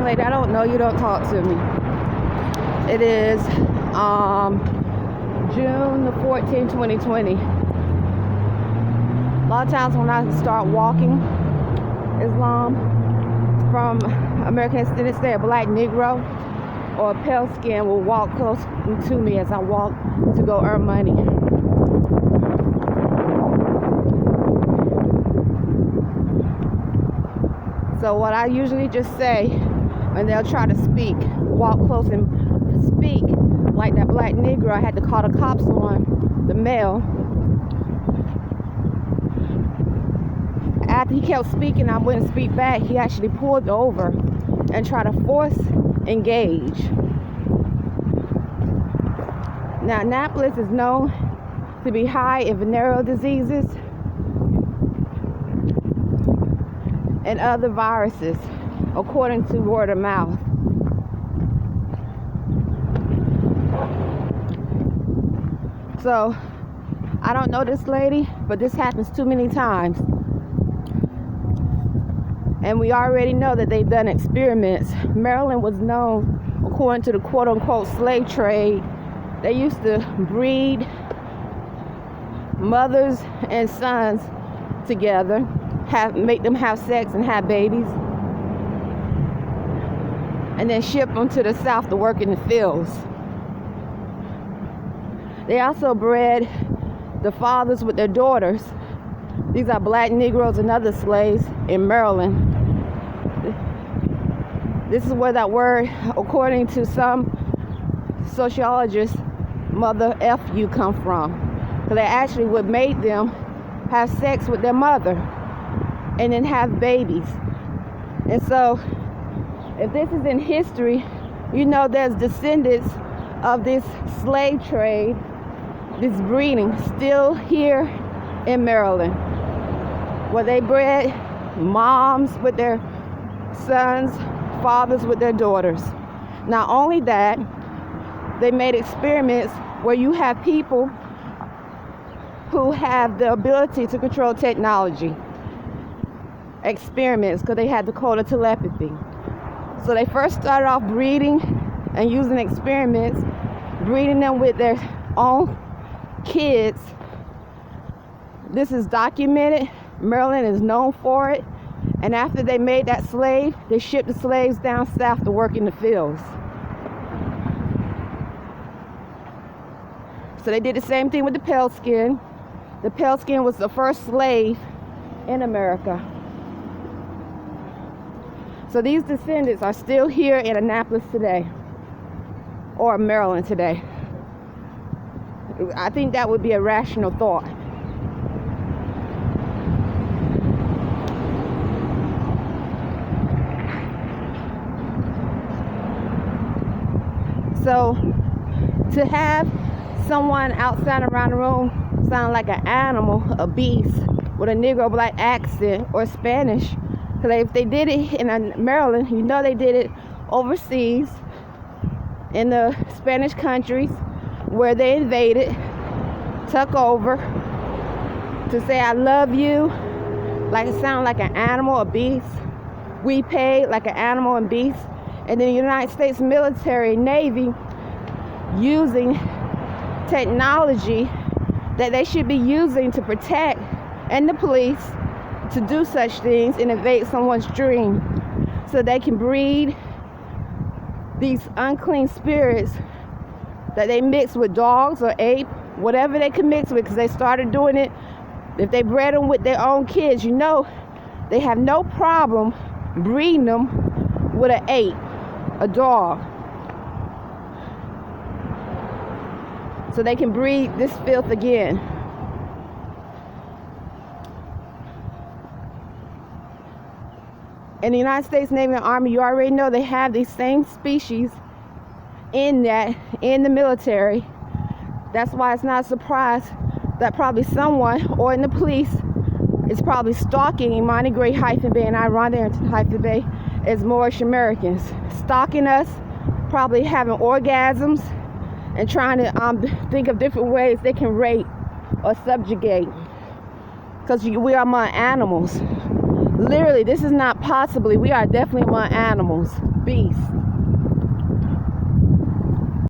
lady I don't know, you don't talk to me. It is June the 14th, 2020. A lot of times when I start walking Islam from American Extended Stay, a black Negro or a pale skin will walk close to me as I walk to go earn money. So what I usually just say when they'll try to speak, walk close and speak like that black Negro, I had to call the cops on the male. After he kept speaking, I wouldn't speak back. He actually pulled over and tried to force engage. Now, Annapolis is known to be high in venereal diseases and other viruses, according to word of mouth. So, I don't know this lady, but this happens too many times. And we already know that they've done experiments. Maryland was known, according to the quote-unquote slave trade, they used to breed mothers and sons together, make them have sex and have babies, and then ship them to the South to work in the fields. They also bred the fathers with their daughters. These are black Negroes and other slaves in Maryland. This is where that word, according to some sociologists, mother F you come from. Because they actually would make them have sex with their mother and then have babies. And so, if this is in history, you know there's descendants of this slave trade, this breeding, still here in Maryland, where they bred moms with their sons, fathers with their daughters. Not only that, they made experiments where you have people who have the ability to control technology. Experiments, because they had the code of telepathy. So they first started off breeding and using experiments, breeding them with their own kids. This is documented. Maryland is known for it. And after they made that slave, they shipped the slaves down south to work in the fields. So they did the same thing with the pale skin. The pale skin was the first slave in America. So these descendants are still here in Annapolis today, or Maryland today. I think that would be a rational thought. So to have someone outside around the room sound like an animal, a beast, with a Negro black accent or Spanish, because if they did it in Maryland, you know they did it overseas in the Spanish countries where they invaded, took over, to say I love you, like it sound like an animal, a beast. We paid like an animal and beast. And then the United States military, Navy, using technology that they should be using to protect, and the police, to do such things and invade someone's dream so they can breed these unclean spirits that they mix with dogs or ape, whatever they can mix with, because they started doing it. If they bred them with their own kids, you know they have no problem breeding them with an ape, a dog, so they can breed this filth again. In the United States Navy and Army, you already know they have these same species in the military. That's why it's not a surprise that probably someone, or in the police, is probably stalking Imani Gray-Bey and Arrington-Bey as Moorish Americans, stalking us, probably having orgasms and trying to think of different ways they can rape or subjugate, because we are among animals. Literally, this is not possibly, we are definitely among animals. beast.